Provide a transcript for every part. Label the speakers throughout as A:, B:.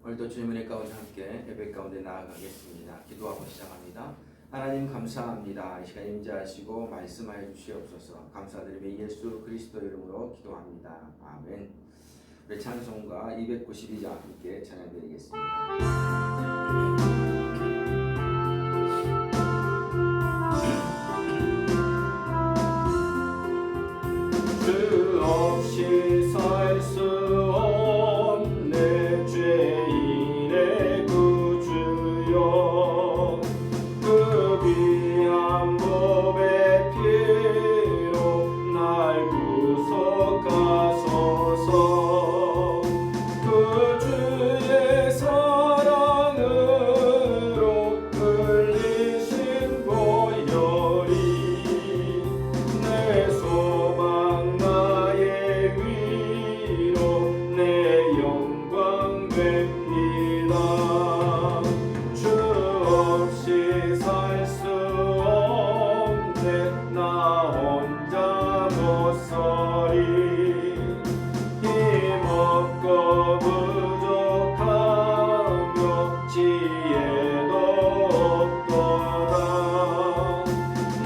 A: 오늘도 주님의 은혜 가운데 함께 예배 가운데 나아가겠습니다. 기도하고 시작합니다. 하나님 감사합니다. 이 시간 임재하시고 말씀하여 주시옵소서. 감사드리며 예수 그리스도 이름으로 기도합니다. 아멘. 우리 찬송가 292장 함께 찬양드리겠습니다.
B: 주 없이 살 수 없네 죄인의 구주여 그 귀한 보배 피로 날 구속하소서 그 주의 사랑으로 흘리신 보혈이 내 소망 나의 위로 내 영광 됩니다. 주 없이 살 수 없네 나 혼자 못 서리 힘없고 부족하며 지혜도 없도다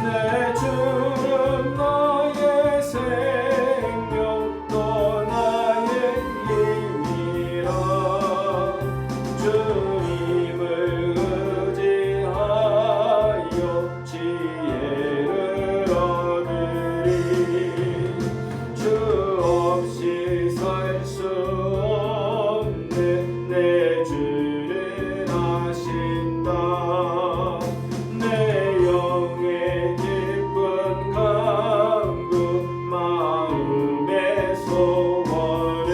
B: 내 주는 나의 생명 또 나의 힘이라 주님을 의지하여 지혜를 얻으리 주 없이 살 수 없네 내 주를 아신다 내 영의 깊은 간구 마음의 소원을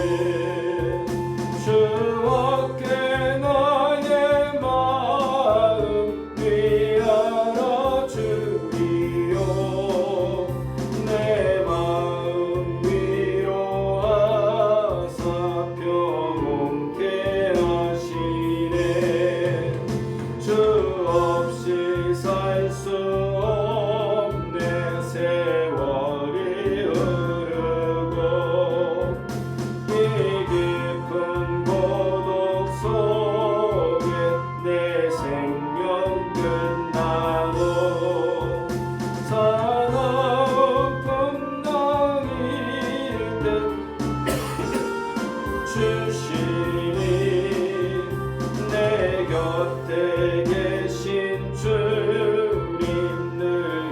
B: 주옵게 나의 마음 위하여 주리요 내 마음 위로하사 평온케 하시네 주 없이 살 수 없네 세월이 흐르고 이 깊은 고독 속에 내 생명 끝나도 사나운 풍랑일 듯 주시니 내 곁에 계신 주님 늘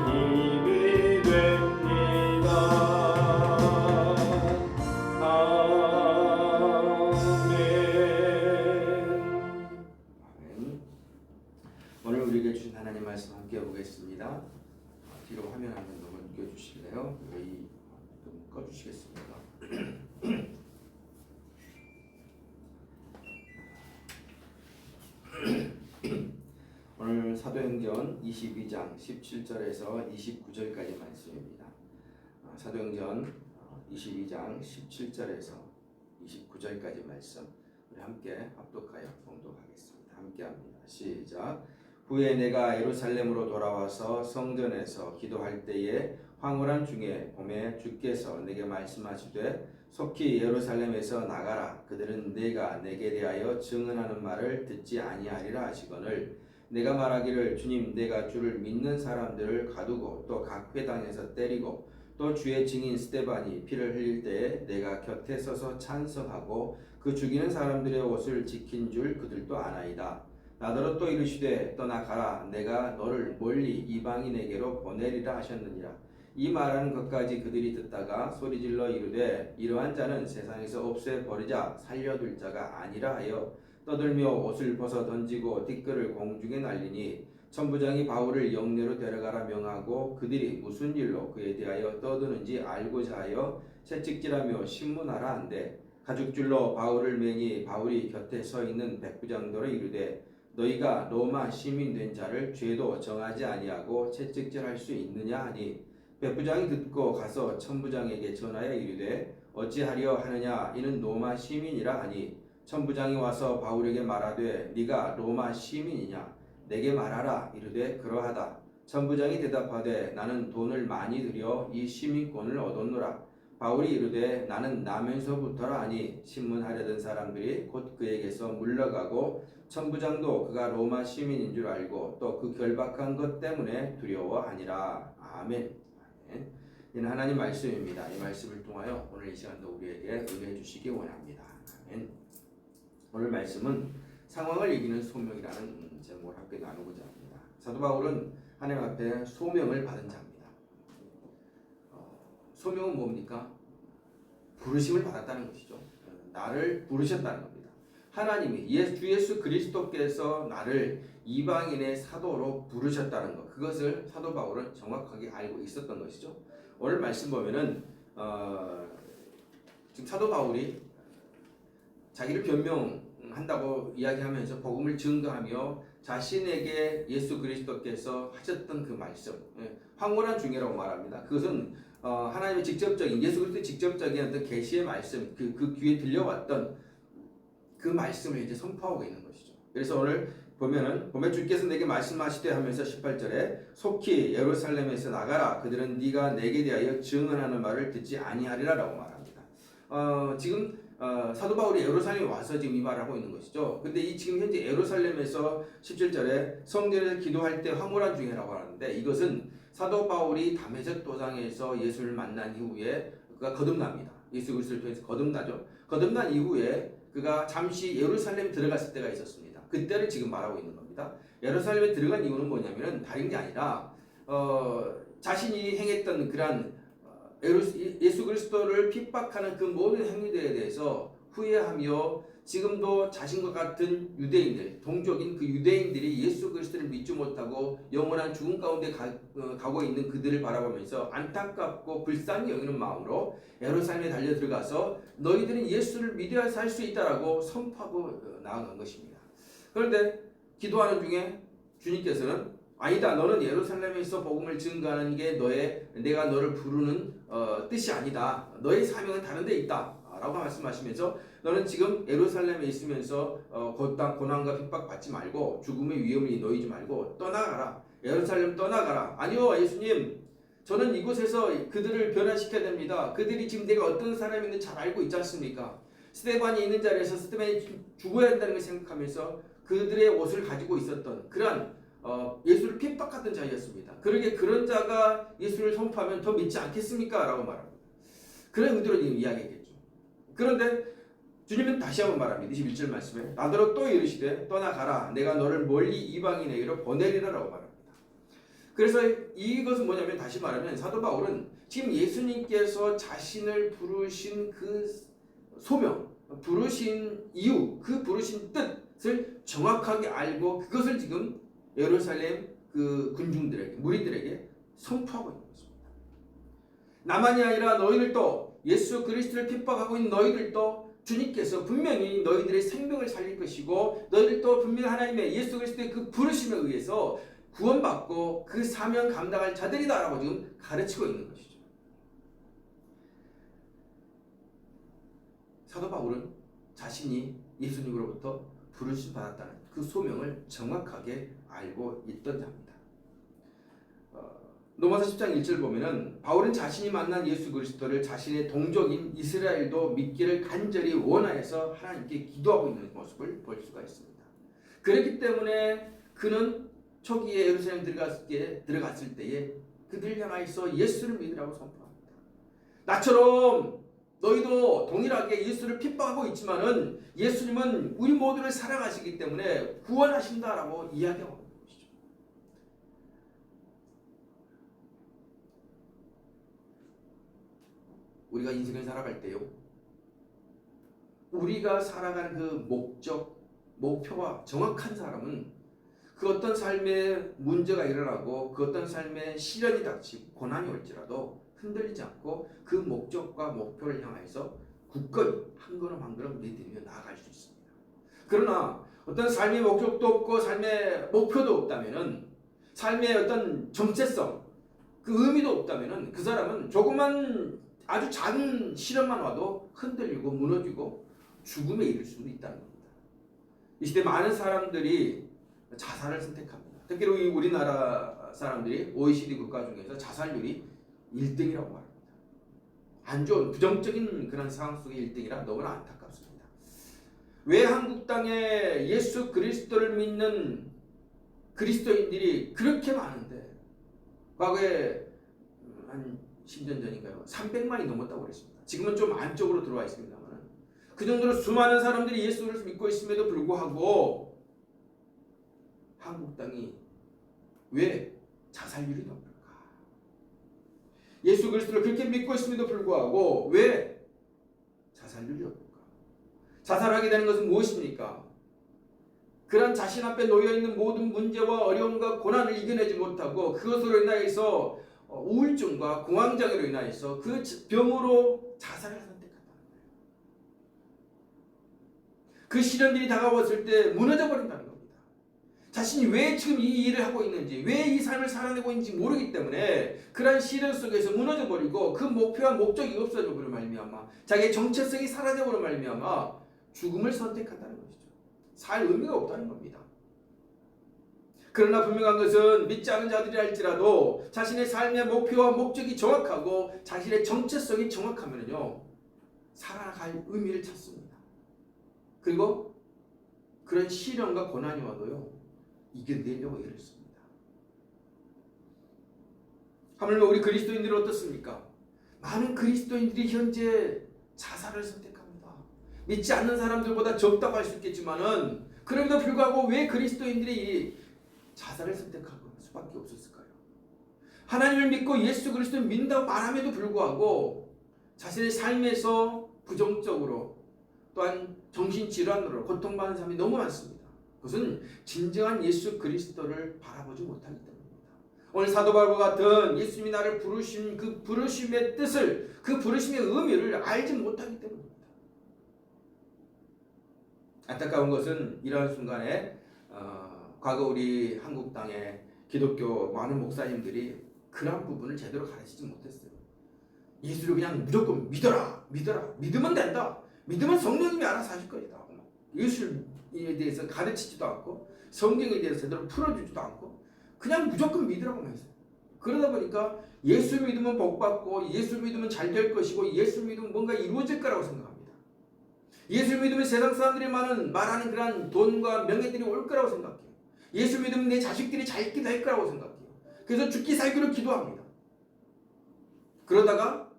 B: 힘이 됩니다. 아멘.
A: 아멘. 오늘 우리에게 주신 하나님 말씀 함께 보겠습니다. 뒤로 화면 한번 넘겨주실래요? 여기 좀 꺼주시겠습니다. 오늘 사도행전 22장 17절에서 29절까지 말씀입니다. 사도행전 22장 17절에서 29절까지 말씀 우리 함께 합독하여 봉독하겠습니다. 함께합니다. 시작. 후에 내가 예루살렘으로 돌아와서 성전에서 기도할 때에 황홀한 중에 봄에 주께서 내게 말씀하시되 속히 예루살렘에서 나가라. 그들은 내가 내게 대하여 증언하는 말을 듣지 아니하리라 하시거늘 내가 말하기를 주님 내가 주를 믿는 사람들을 가두고 또 각 회당에서 때리고 또 주의 증인 스데반이 피를 흘릴 때에 내가 곁에 서서 찬성하고 그 죽이는 사람들의 옷을 지킨 줄 그들도 아나이다. 나더러 또 이르시되 떠나가라. 내가 너를 멀리 이방인에게로 보내리라 하셨느니라. 이 말하는 것까지 그들이 듣다가 소리질러 이르되 이러한 자는 세상에서 없애버리자 살려둘 자가 아니라 하여 떠들며 옷을 벗어 던지고 띠끌을 공중에 날리니 천부장이 바울을 영내로 데려가라 명하고 그들이 무슨 일로 그에 대하여 떠드는지 알고자 하여 채찍질하며 신문하라 한대 가죽줄로 바울을 매니 바울이 곁에 서 있는 백부장들을 이르되 너희가 로마 시민 된 자를 죄도 정하지 아니하고 채찍질할 수 있느냐 하니 백부장이 듣고 가서 천부장에게 전하여 이르되 어찌하려 하느냐 이는 로마 시민이라 하니 천부장이 와서 바울에게 말하되 네가 로마 시민이냐 내게 말하라. 이르되 그러하다. 천부장이 대답하되 나는 돈을 많이 들여 이 시민권을 얻었노라. 바울이 이르되 나는 나면서부터라 하니 신문하려던 사람들이 곧 그에게서 물러가고 천부장도 그가 로마 시민인 줄 알고 또 그 결박한 것 때문에 두려워하니라. 아멘. 아멘. 이는 하나님 말씀입니다. 이 말씀을 통하여 오늘 이 시간도 우리에게 은혜해 주시기 원합니다. 아멘. 오늘 말씀은 상황을 이기는 소명이라는 제목을 함께 나누고자 합니다. 사도 바울은 하나님 앞에 소명을 받은 자입니다. 소명은 뭡니까? 부르심을 받았다는 것이죠. 나를 부르셨다는 겁니다. 하나님이 주 예수 그리스도께서 나를 이방인의 사도로 부르셨다는 것, 그것을 사도 바울은 정확하게 알고 있었던 것이죠. 오늘 말씀 보면은 지금 사도 바울이 자기를 변명한다고 이야기하면서 복음을 증거하며 자신에게 예수 그리스도께서 하셨던 그 말씀, 황홀한 중이라고 말합니다. 그것은 하나님의 직접적인 예수 그리스도의 직접적인 어떤 계시의 말씀, 그 귀에 들려왔던 그 말씀을 이제 선포하고 있는 것이죠. 그래서 오늘 보면은 주께서 내게 말씀하시되 하면서 18절에 속히 예루살렘에서 나가라 그들은 네가 내게 대하여 증언하는 말을 듣지 아니하리라라고 말합니다. 지금 사도 바울이 예루살렘에 와서 지금 이 말을 하고 있는 것이죠. 근데 이 지금 현재 예루살렘에서 17절에 성전에서 기도할 때 황홀한 중이라고 하는데 이것은 사도 바울이 다메섹 도상에서 예수를 만난 이후에 그가 거듭납니다. 예수 그리스도를 통해서 거듭나죠. 거듭난 이후에 그가 잠시 예루살렘에 들어갔을 때가 있었습니다. 그때를 지금 말하고 있는 겁니다. 예루살렘에 들어간 이유는 뭐냐면은 다른 게 아니라 자신이 행했던 그러한 예수 그리스도를 핍박하는 그 모든 행위들에 대해서 후회하며 지금도 자신과 같은 유대인들, 동족인 그 유대인들이 예수 그리스도를 믿지 못하고 영원한 죽음 가운데 가고 있는 그들을 바라보면서 안타깝고 불쌍히 여기는 마음으로 예루살렘에 달려 들어가서 너희들은 예수를 믿어야 살 수 있다라고 선포하고 나아간 것입니다. 그런데 기도하는 중에 주님께서는 아니다. 너는 예루살렘에서 복음을 증거하는 게 내가 너를 부르는 뜻이 아니다. 너의 사명은 다른 데 있다. 라고 말씀하시면서 너는 지금 예루살렘에 있으면서 고난과 핍박 받지 말고 죽음의 위험이 놓이지 말고 떠나가라. 예루살렘 떠나가라. 아니요 예수님, 저는 이곳에서 그들을 변화시켜야 됩니다. 그들이 지금 내가 어떤 사람인지 잘 알고 있지 않습니까? 스데반이 있는 자리에서 스데반이 죽어야 한다는 걸 생각하면서 그들의 옷을 가지고 있었던 그러한 예수를 핍박하던 자였습니다. 그러게 그런 자가 예수를 선포하면 더 믿지 않겠습니까? 라고 말합니다. 그런 의도로 지금 이야기했겠죠. 그런데 주님은 다시 한번 말합니다. 21절 말씀에 나더러 또 이르시되 떠나가라 내가 너를 멀리 이방인에게로 보내리라라고 말합니다. 그래서 이것은 뭐냐면 다시 말하면 사도 바울은 지금 예수님께서 자신을 부르신 그 소명, 부르신 이유, 그 부르신 뜻을 정확하게 알고 그것을 지금 예루살렘 그 군중들에게, 무리들에게 선포하고 있는 것입니다. 나만이 아니라 너희들도 예수 그리스도를 핍박하고 있는 너희들도 주님께서 분명히 너희들의 생명을 살릴 것이고 너희들도 분명히 하나님의 예수 그리스도의 그 부르심에 의해서 구원받고 그 사명 감당할 자들이다라고 지금 가르치고 있는 것이죠. 사도 바울은 자신이 예수님으로부터 부르심 받았다는 그 소명을 정확하게 알고 있던 자입니다. 로마서 10장 1절 보면은 바울은 자신이 만난 예수 그리스도를 자신의 동족인 이스라엘도 믿기를 간절히 원하여서 하나님께 기도하고 있는 모습을 볼 수가 있습니다. 그렇기 때문에 그는 초기에 예루살렘 들어갔을 때에 그들 향하여서 예수를 믿으라고 선포합니다. 나처럼 너희도 동일하게 예수를 핍박하고 있지만은 예수님은 우리 모두를 사랑하시기 때문에 구원하신다라고 이야기하고 있는 것이죠. 우리가 인생을 살아갈 때요, 우리가 살아가는 그 목적, 목표와 정확한 사람은 그 어떤 삶에 문제가 일어나고 그 어떤 삶에 시련이 닥치고 고난이 올지라도 흔들리지 않고 그 목적과 목표를 향해서 굳건히 한 걸음 한 걸음 내디디며 나아갈 수 있습니다. 그러나 어떤 삶의 목적도 없고 삶의 목표도 없다면은, 삶의 어떤 정체성, 그 의미도 없다면은 그 사람은 조금만 아주 작은 시련만 와도 흔들리고 무너지고 죽음에 이를 수도 있다는 겁니다. 이 시대 많은 사람들이 자살을 선택합니다. 특히 우리나라 사람들이 OECD 국가 중에서 자살률이 1등이라고 말합니다. 안 좋은 부정적인 그런 상황 속의 1등이라 너무나 안타깝습니다. 왜 한국 땅에 예수 그리스도를 믿는 그리스도인들이 그렇게 많은데 과거에 한 10년 전인가요? 300만이 넘었다고 그랬습니다. 지금은 좀 안쪽으로 들어와 있습니다만 그 정도로 수많은 사람들이 예수를 믿고 있음에도 불구하고 한국 땅이 왜 자살률이 높을까? 예수 그리스도를 그렇게 믿고 있음에도 불구하고 왜 자살률이 높을까? 자살하게 되는 것은 무엇입니까? 그런 자신 앞에 놓여있는 모든 문제와 어려움과 고난을 이겨내지 못하고 그것으로 인하여서 우울증과 공황장애로 인하여서 그 병으로 자살을 선택한다는 거예요. 그 시련들이 다가왔을 때 무너져 버린다는 겁니다. 자신이 왜 지금 이 일을 하고 있는지, 왜 이 삶을 살아내고 있는지 모르기 때문에 그런 시련 속에서 무너져 버리고 그 목표와 목적이 없어져 버려 말미암아 자기의 정체성이 사라져 버려 말미암아 죽음을 선택한다는 것이죠. 살 의미가 없다는 겁니다. 그러나 분명한 것은 믿지 않은 자들이 할지라도 자신의 삶의 목표와 목적이 정확하고 자신의 정체성이 정확하면요 살아갈 의미를 찾습니다. 그리고 그런 시련과 고난이 와도요 이겨내려고 애를 씁니다. 하물며 우리 그리스도인들이 어떻습니까? 많은 그리스도인들이 현재 자살을 선택합니다. 믿지 않는 사람들보다 적다고 할 수 있겠지만은 그럼에도 불구하고 왜 그리스도인들이 자살을 선택할 수밖에 없었을까요? 하나님을 믿고 예수 그리스도를 믿는다고 말함에도 불구하고 자신의 삶에서 부정적으로 또한 정신질환으로 고통받는 사람이 너무 많습니다. 그것은 진정한 예수 그리스도를 바라보지 못하기 때문입니다. 오늘 사도 바울과 같은 예수님이 나를 부르신 그 부르심의 뜻을 그 부르심의 의미를 알지 못하기 때문입니다. 안타까운 것은 이러한 순간에 과거 우리 한국 땅에 기독교 많은 목사님들이 그런 부분을 제대로 가르치지 못했어요. 예수를 그냥 무조건 믿어라, 믿으면 된다, 믿으면 성령님이 알아서 하실 것이다. 예수에 대해서 가르치지도 않고 성경에 대해서 제대로 풀어주지도 않고 그냥 무조건 믿으라고만 했어요. 그러다 보니까 예수 믿으면 복받고 예수 믿으면 잘 될 것이고 예수 믿으면 뭔가 이루어질 거라고 생각합니다. 예수 믿으면 세상 사람들이 말하는 그런 돈과 명예들이 올 거라고 생각해요. 예수 믿으면 내 자식들이 잘 될 거라고 생각해요. 그래서 죽기 살기로 기도합니다. 그러다가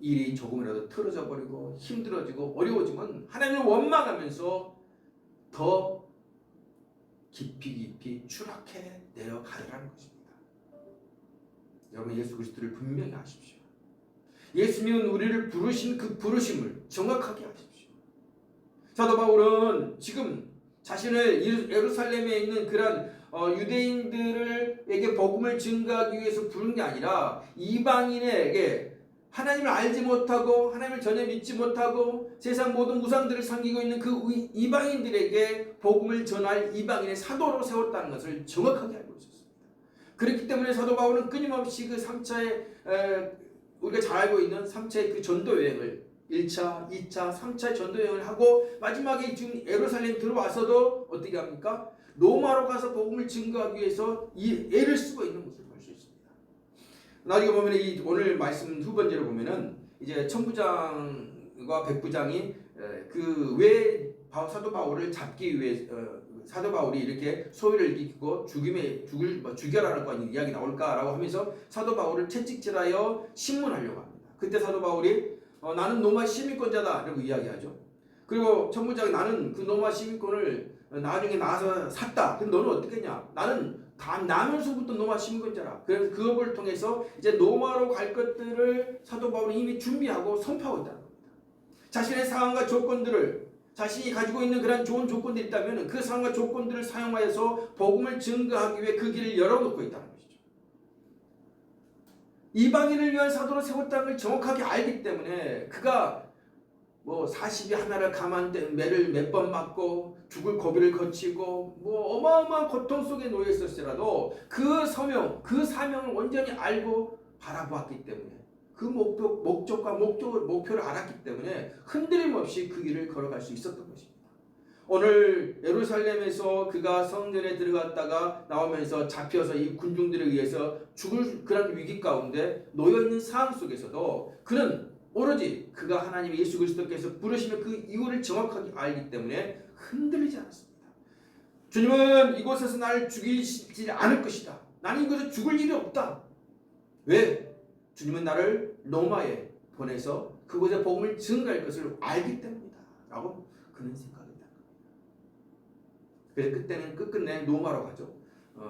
A: 일이 조금이라도 틀어져 버리고 힘들어지고 어려워지면 하나님을 원망하면서 더 깊이 추락해 내려가라는 것입니다. 여러분 예수 그리스도를 분명히 아십시오. 예수님은 우리를 부르신 그 부르심을 정확하게 아십시오. 사도 바울은 지금 자신을 예루살렘에 있는 그런 유대인들에게 복음을 증거하기 위해서 부른 게 아니라 이방인에게 하나님을 알지 못하고 하나님을 전혀 믿지 못하고 세상 모든 우상들을 섬기고 있는 그 이방인들에게 복음을 전할 이방인의 사도로 세웠다는 것을 정확하게 알고 있었습니다. 그렇기 때문에 사도 바울은 끊임없이 그 3차의 우리가 잘 알고 있는 3차의 그 전도 여행을 1차, 2차, 3차 전도 여행을 하고 마지막에 지금 예루살렘 들어와서도 어떻게 합니까? 로마로 가서 복음을 증거하기 위해서 이 애를 쓰고 있는 것을 볼 수 있습니다. 나중에 보면 이 오늘 말씀 두 번째로 보면은 이제 천부장과 백부장이 그 왜 사도 바울을 잡기 위해 사도 바울이 이렇게 소위를 일으키고 죽여라라고 하는 이야기 나올까라고 하면서 사도 바울을 채찍질하여 신문하려고 합니다. 그때 사도 바울이 나는 로마 시민권자다 라고 이야기하죠. 그리고 천부장이 나는 그 로마 시민권을 나중에 나와서 샀다. 그럼 너는 어떻게 했냐? 나는 다 나면서부터 로마 시민권자라. 그래서 그것을 통해서 이제 로마로 갈 것들을 사도 바울이 이미 준비하고 선포하고 있다는 겁니다. 자신의 상황과 조건들을 자신이 가지고 있는 그런 좋은 조건들이 있다면 그 상황과 조건들을 사용하여서 복음을 증거하기 위해 그 길을 열어놓고 있다는 것이죠. 이방인을 위한 사도로 세웠다는 걸 정확하게 알기 때문에 그가 뭐 40이 하나를 감한 매를 몇 번 맞고 죽을 고비를 거치고 뭐 어마어마한 고통 속에 놓여 있었더라도 그 사명을 온전히 알고 바라보았기 때문에 그 목표를 알았기 때문에 흔들림 없이 그 길을 걸어갈 수 있었던 것입니다. 오늘 예루살렘에서 그가 성전에 들어갔다가 나오면서 잡혀서 이 군중들에 의해서 죽을 그런 위기 가운데 놓여있는 상황 속에서도 그는 오로지 그가 하나님 예수 그리스도께서 부르시면 그 이유를 정확하게 알기 때문에 흔들리지 않았습니다. 주님은 이곳에서 나를 죽이지 않을 것이다. 나는 이곳에서 죽을 일이 없다. 왜? 주님은 나를 로마에 보내서 그곳에 복음을 증거할 것을 알기 때문이다. 라고 그는 생각했다. 그래서 그때는 끝끝내 로마로 가죠.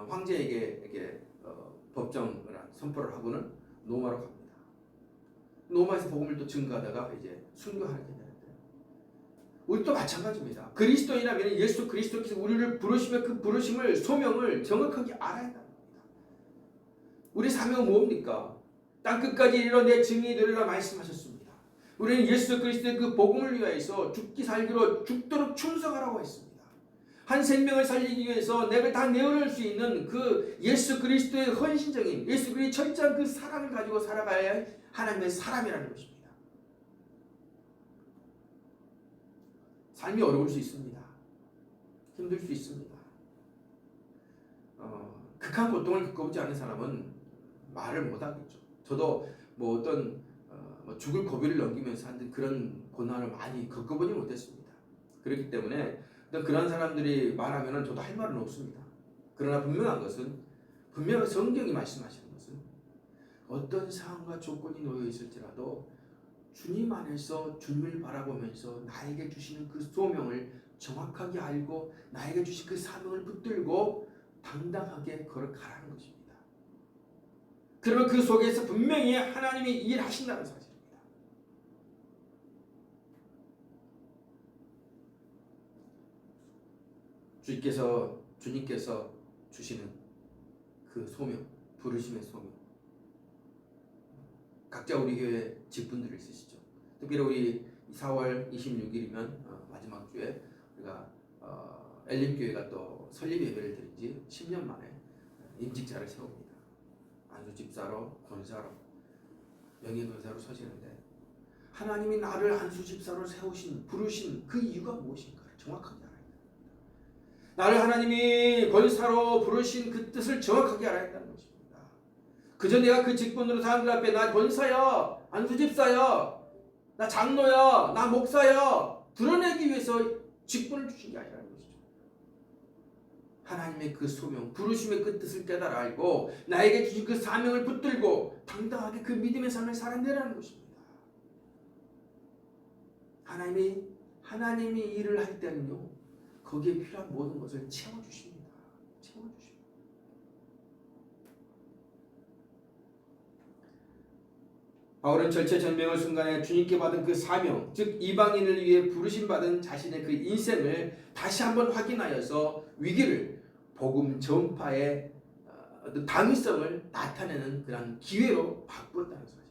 A: 황제에게 이렇게 법정을 선포를 하고는 로마로 갑니다. 로마에서 복음을 또 증거하다가 이제 순교하게 되는데, 우리도 마찬가지입니다. 그리스도인이라면 예수 그리스도께서 우리를 부르시면 그 부르심을 소명을 정확하게 알아야 합니다. 우리 사명은 뭡니까? 땅 끝까지 이르러 내 증인이 되리라 말씀하셨습니다. 우리는 예수 그리스도의 그 복음을 위하여서 죽기 살기로 죽도록 충성하라고 했습니다. 한 생명을 살리기 위해서 내가 다 내어놓을 수 있는 그 예수 그리스도의 헌신적인 예수 그리스도의 철저한 그 사랑을 가지고 살아가야 할 하나님의 사람이라는 것입니다. 삶이 어려울 수 있습니다. 힘들 수 있습니다. 극한 고통을 겪어보지 않은 사람은 말을 못하겠죠. 저도 뭐 어떤 죽을 고비를 넘기면서 한 그런 고난을 많이 겪어보지 못했습니다. 그렇기 때문에 그런 사람들이 말하면 저도 할 말은 없습니다. 그러나 분명한 것은, 분명히 성경이 말씀하시는 것은 어떤 상황과 조건이 놓여 있을지라도 주님 안에서 주님을 바라보면서 나에게 주시는 그 소명을 정확하게 알고 나에게 주신 그 사명을 붙들고 당당하게 걸어가라는 것입니다. 그러면 그 속에서 분명히 하나님이 일하신다는 사실입니다. 주님께서 주시는 그 소명, 부르심의 소명, 각자 우리 교회 직분들을 쓰시죠. 특별히 우리 4월 26일이면 마지막 주에 우리가 엘림교회가 또 설립 예배를 드린 지 10년 만에 임직자를 세웁니다. 안수집사로, 권사로, 명예권사로 서시는데, 하나님이 나를 안수집사로 세우신, 부르신 그 이유가 무엇인가를 정확하게 알아야 합니다. 나를 하나님이 권사로 부르신 그 뜻을 정확하게 알아야 한다는 것입니다. 그저 내가 그 직분으로 사람들 앞에 나 권사야, 안수집사야, 나 장로야, 나 목사야 드러내기 위해서 직분을 주신 게 아니라는 것이죠. 하나님의 그 소명, 부르심의 그 뜻을 깨달아 알고 나에게 주신 그 사명을 붙들고 당당하게 그 믿음의 삶을 살아내라는 것입니다. 하나님이 일을 할 때는요, 거기에 필요한 모든 것을 채워주십니다. 채워주십니다. 바울은 절체절명의 순간에 주님께 받은 그 사명, 즉 이방인을 위해 부르심 받은 자신의 그 인생을 다시 한번 확인하여서 위기를 복음 전파의 당위성을 나타내는 그런 기회로 바꾸었다는 사실입니다.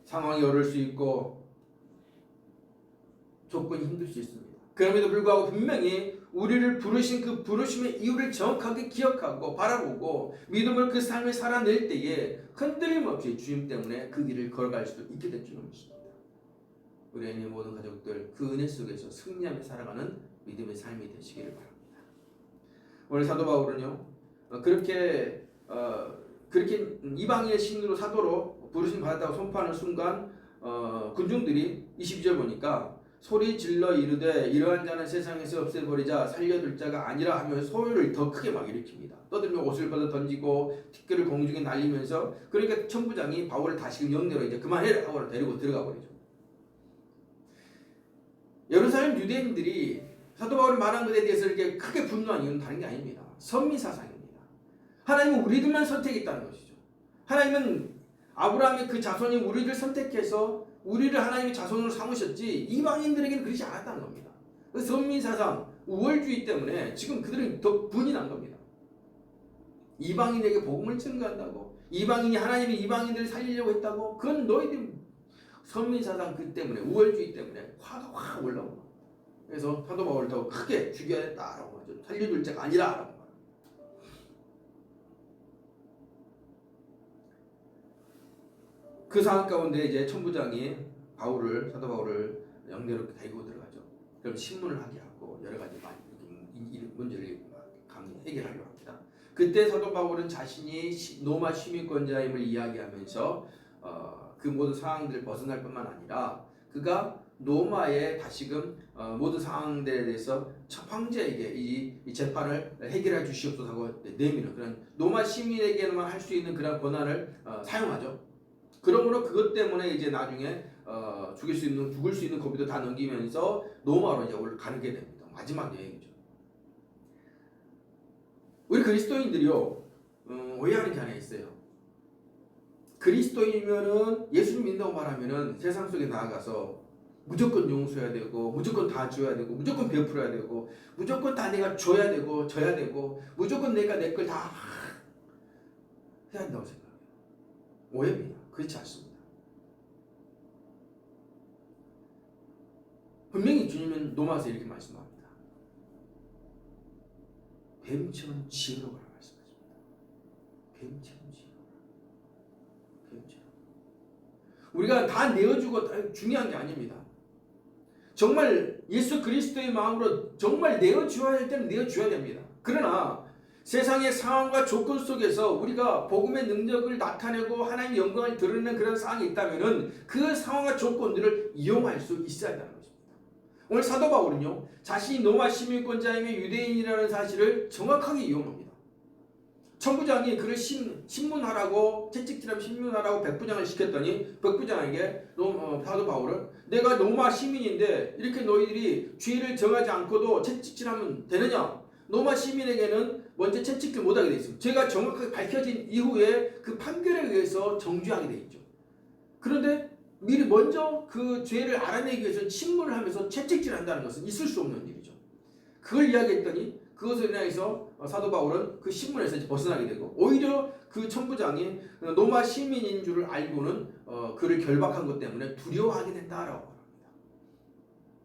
A: 상황이 어려울 수 있고 조건이 힘들 수 있습니다. 그럼에도 불구하고 분명히 우리를 부르신 그 부르심의 이유를 정확하게 기억하고 바라보고 믿음을 그 삶을 살아낼 때에 흔들림 없이 주님 때문에 그 길을 걸어갈 수도 있게 될 줄은 믿습니다. 우리 애니 모든 가족들 그 은혜 속에서 승리하며 살아가는 믿음의 삶이 되시기를 바랍니다. 오늘 사도 바울은요, 그렇게 이방인의 신으로 사도로 부르심 받았다고 선포하는 순간 군중들이 22절 보니까 소리 질러 이르되 이러한 자는 세상에서 없애버리자 살려둘 자가 아니라 하며 소요를 더 크게 막 일으킵니다. 떠들며 옷을 벗어 던지고 티끌을 공중에 날리면서, 그러니까 천부장이 바울을 다시금 영내로 이제 그만해라 하고 데리고 들어가 버리죠. 예루살렘 유대인들이 사도 바울이 말한 것에 대해서 이렇게 크게 분노한 이유는 다른 게 아닙니다. 선미사상입니다. 하나님은 우리들만 선택했다는 것이죠. 하나님은 아브라함의 그 자손이 우리를 선택해서 우리를 하나님의 자손으로 삼으셨지 이방인들에게는 그렇지 않았다는 겁니다. 선미사상, 우월주의 때문에 지금 그들은 더 분이 난 겁니다. 이방인에게 복음을 증거한다고, 이방인이 하나님의 이방인들을 살리려고 했다고, 그건 너희들 선미사상 그 때문에, 우월주의 때문에 화가 확 올라온 겁니다. 그래서 사도 바울을 더 크게 죽여야겠다라고 하죠. 살려둘 자가 아니라라고. 그 상황 가운데 이제 천부장이 사도 바울을 영내로 데리고 들어가죠. 그럼 신문을 하게 하고 여러 가지 문제를 해결하려고 합니다. 그때 사도 바울은 자신이 로마 시민권자임을 이야기하면서 그 모든 상황들을 벗어날 뿐만 아니라 그가 노마의 다시금 모든 상황들에 대해서 황제에게 이 재판을 해결해 주시옵소서 하고 내미는 그런 노마 시민에게만 할 수 있는 그런 권한을 사용하죠. 그러므로 그것 때문에 이제 나중에 죽을 수 있는 고비도 다 넘기면서 노마로 이제 가게 됩니다. 마지막 여행이죠. 우리 그리스도인들이요 오해하는 게 하나 있어요. 그리스도인이면은 예수님 믿는다고 말하면은 세상 속에 나아가서 무조건 용서해야 되고 무조건 다 줘야 되고 무조건 베풀어야 되고 무조건 다 내가 줘야 되고 져야 되고 무조건 내가 내 걸 다 해야 한다고 생각해요. 오해입니다. 그렇지 않습니다. 분명히 주님은 로마서 이렇게 말씀합니다. 뱀처럼 지혜로워라 말씀하십니다. 뱀처럼 지혜로워라. 뱀처럼. 우리가 다 내어주고 중요한 게 아닙니다. 정말 예수 그리스도의 마음으로 정말 내어주어야 할 때는 내어줘야 됩니다. 그러나 세상의 상황과 조건 속에서 우리가 복음의 능력을 나타내고 하나님의 영광을 드러내는 그런 상황이 있다면 그 상황과 조건들을 이용할 수 있어야 한다는 것입니다. 오늘 사도 바울은요 자신이 로마 시민권자이며 유대인이라는 사실을 정확하게 이용합니다. 천부장이 그를 신문하라고 채찍질하면 신문하라고 백부장을 시켰더니 백부장에게 사도 바울은 내가 로마 시민인데 이렇게 너희들이 죄를 정하지 않고도 채찍질하면 되느냐? 로마 시민에게는 먼저 채찍질 못하게 돼 있습니다. 죄가 정확하게 밝혀진 이후에 그 판결에 의해서 정죄하게 돼 있죠. 그런데 미리 먼저 그 죄를 알아내기 위해서 신문을 하면서 채찍질한다는 것은 있을 수 없는 일이죠. 그걸 이야기했더니 그것을 인해서 사도 바울은 그 신문에서 이제 벗어나게 되고 오히려 그 천부장이 로마 시민인 줄을 알고는 그를 결박한 것 때문에 두려워하게 된다라고 합니다.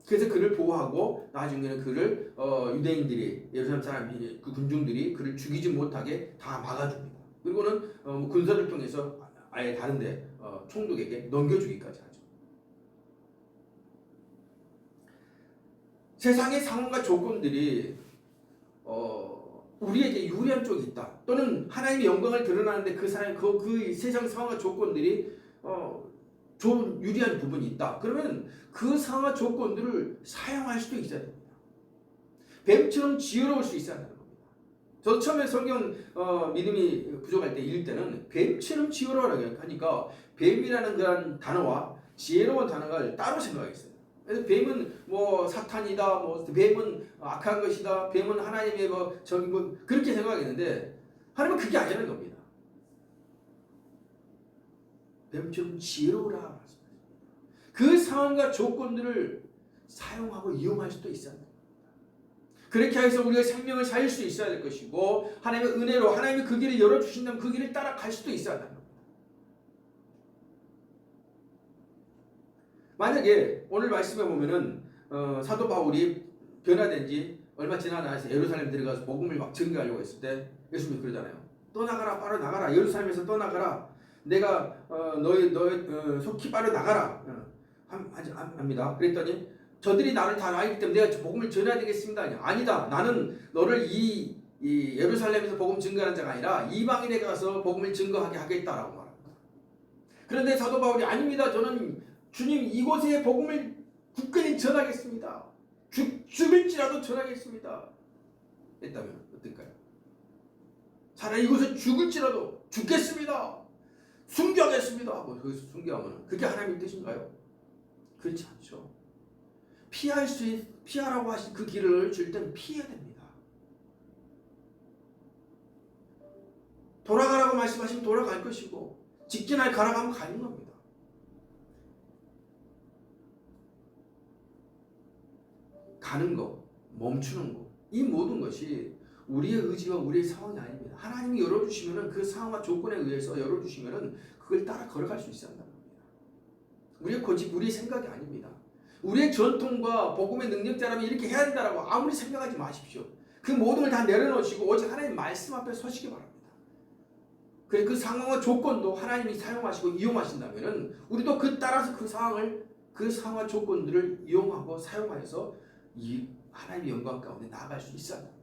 A: 그래서 그를 보호하고 나중에는 그를 유대인들이 예루살렘 사람이 그 군중들이 그를 죽이지 못하게 다 막아줍니다. 그리고는 군사를 통해서 아예 다른데 총독에게 넘겨주기까지 하죠. 세상의 상황과 조건들이 우리에게 유리한 쪽이 있다. 또는 하나님의 영광을 드러나는데 그 세상 상황과 조건들이 좋은 유리한 부분이 있다. 그러면 그 상황과 조건들을 사용할 수도 있어야 됩니다. 뱀처럼 지혜로울 수 있어야 한다는 겁니다. 저도 처음에 성경 믿음이 부족할 때 읽을 때는 뱀처럼 지혜로워라고 하니까 뱀이라는 그런 단어와 지혜로운 단어를 따로 생각했어요. 그래서 뱀은 뭐 사탄이다, 뭐 뱀은 악한 것이다, 뱀은 하나님의 그렇게 생각했는데 하나님은 그게 아니라는 겁니다. 뱀처럼 지혜로우라 말씀하십니다. 그 상황과 조건들을 사용하고 이용할 수도 있어야 합니다. 그렇게 해서 우리가 생명을 살릴 수 있어야 될 것이고 하나님의 은혜로 하나님이 그 길을 열어주신다면 그 길을 따라갈 수도 있어야 한다는 겁니다. 만약에 오늘 말씀에 보면은 사도 바울이 변화된 지 얼마 지나지 않아서 예루살렘 들어가서 복음을 막 증거하려고 했을 때 예수님이 그러잖아요. 떠나가라, 빠르 나가라. 예루살렘에서 떠나가라. 내가 너희 속히 빠르 나가라. 합니다. 그랬더니 저들이 나를 다 알기 때문에 내가 복음을 전해야 되겠습니다. 아니다. 나는 너를 이 예루살렘에서 복음 증거하는 자가 아니라 이방인에 가서 복음을 증거하게 하겠다라고 말합니다. 그런데 사도 바울이 아닙니다. 저는 주님 이곳에 복음을 굳건히 전하겠습니다. 죽을지라도 전하겠습니다. 했다면 어떨까요? 차라리 이곳에 죽을지라도 죽겠습니다. 순교하겠습니다. 하고 거기서 순교하면 그게 하나님의 뜻인가요? 그렇지 않죠. 피하라고 하신 그 길을 줄 때는 피해야 됩니다. 돌아가라고 말씀하시면 돌아갈 것이고 직진할 가라고 하면 가는 겁니다. 가는 거, 멈추는 거, 이 모든 것이 우리의 의지와 우리의 상황이 아닙니다. 하나님이 열어주시면은 그 상황과 조건에 의해서 열어주시면은 그걸 따라 걸어갈 수 있어야 한다는 겁니다. 우리의 고집, 우리의 생각이 아닙니다. 우리의 전통과 복음의 능력자라면 이렇게 해야 한다라고 아무리 생각하지 마십시오. 그 모든 걸 다 내려놓으시고 오직 하나님 말씀 앞에 서시기 바랍니다. 그래 그 상황과 조건도 하나님이 사용하시고 이용하신다면은 우리도 그 따라서 그 상황과 조건들을 이용하고 사용하여서 이 하나님의 영광 가운데 나아갈 수 있어야 합니다.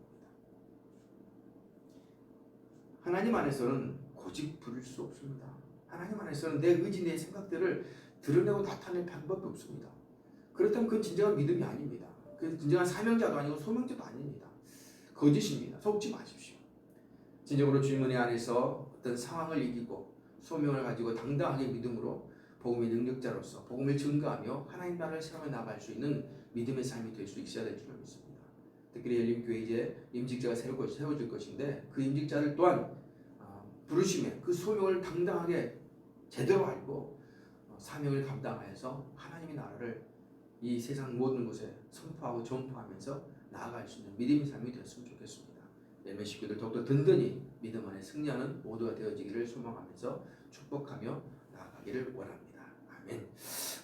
A: 하나님 안에서는 고집 부릴 수 없습니다. 하나님 안에서는 내 의지, 내 생각들을 드러내고 나타낼 방법이 없습니다. 그렇다면 그건 진정한 믿음이 아닙니다. 그 진정한 사명자도 아니고 소명자도 아닙니다. 거짓입니다. 속지 마십시오. 진정으로 주님 은혜 안에서 어떤 상황을 이기고 소명을 가지고 당당하게 믿음으로 복음의 능력자로서 복음을 증거하며 하나님 나라를 세워 나갈 수 있는 믿음의 삶이 될 수 있어야 될 줄 믿습니다. 특별히 열림교회 이제 임직자가 세워질 것인데 그 임직자들 또한 부르심에 그 소명을 당당하게 제대로 알고 사명을 감당하여서 하나님의 나라를 이 세상 모든 곳에 선포하고 전포하면서 나아갈 수 있는 믿음의 삶이 되었으면 좋겠습니다. 열매 식구들 더욱더 든든히 믿음 안에 승리하는 모두가 되어지기를 소망하면서 축복하며 나아가기를 원합니다. 아멘.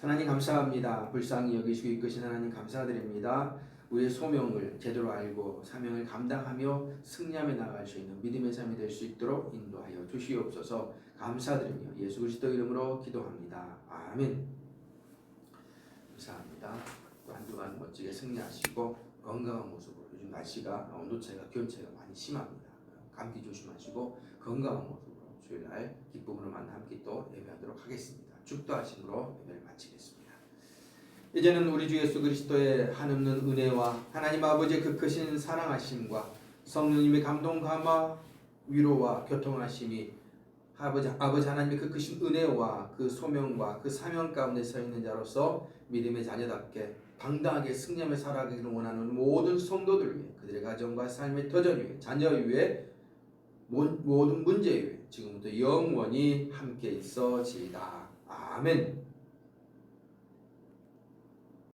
A: 하나님 감사합니다. 불쌍히 여기시고 이끄신 하나님 감사드립니다. 우리의 소명을 제대로 알고 사명을 감당하며 승리하며 나아갈 수 있는 믿음의 삶이 될 수 있도록 인도하여 주시옵소서. 감사드리며 예수 그리스도 이름으로 기도합니다. 아멘. 감사합니다. 또 한 주간 멋지게 승리하시고 건강한 모습으로 요즘 날씨가 온도차이가 기온차이가 많이 심합니다. 감기 조심하시고 건강한 모습으로 주일날 기쁨으로 만나 함께 또 예배하도록 하겠습니다. 축도하심으로 예배를 마치겠습니다. 이제는 우리 주 예수 그리스도의 한없는 은혜와 하나님 아버지의 그 크신 사랑하심과 성령님의 감동 감화 위로와 교통하심이 아버지 하나님의 그 크신 은혜와 그 소명과 그 사명 가운데 서 있는 자로서 믿음의 자녀답게 당당하게 승리하며 살아가기를 원하는 모든 성도들 위해 그들의 가정과 삶의 터전 위에 자녀 위에 모든 문제 위에 지금부터 영원히 함께 있어지이다. 아멘.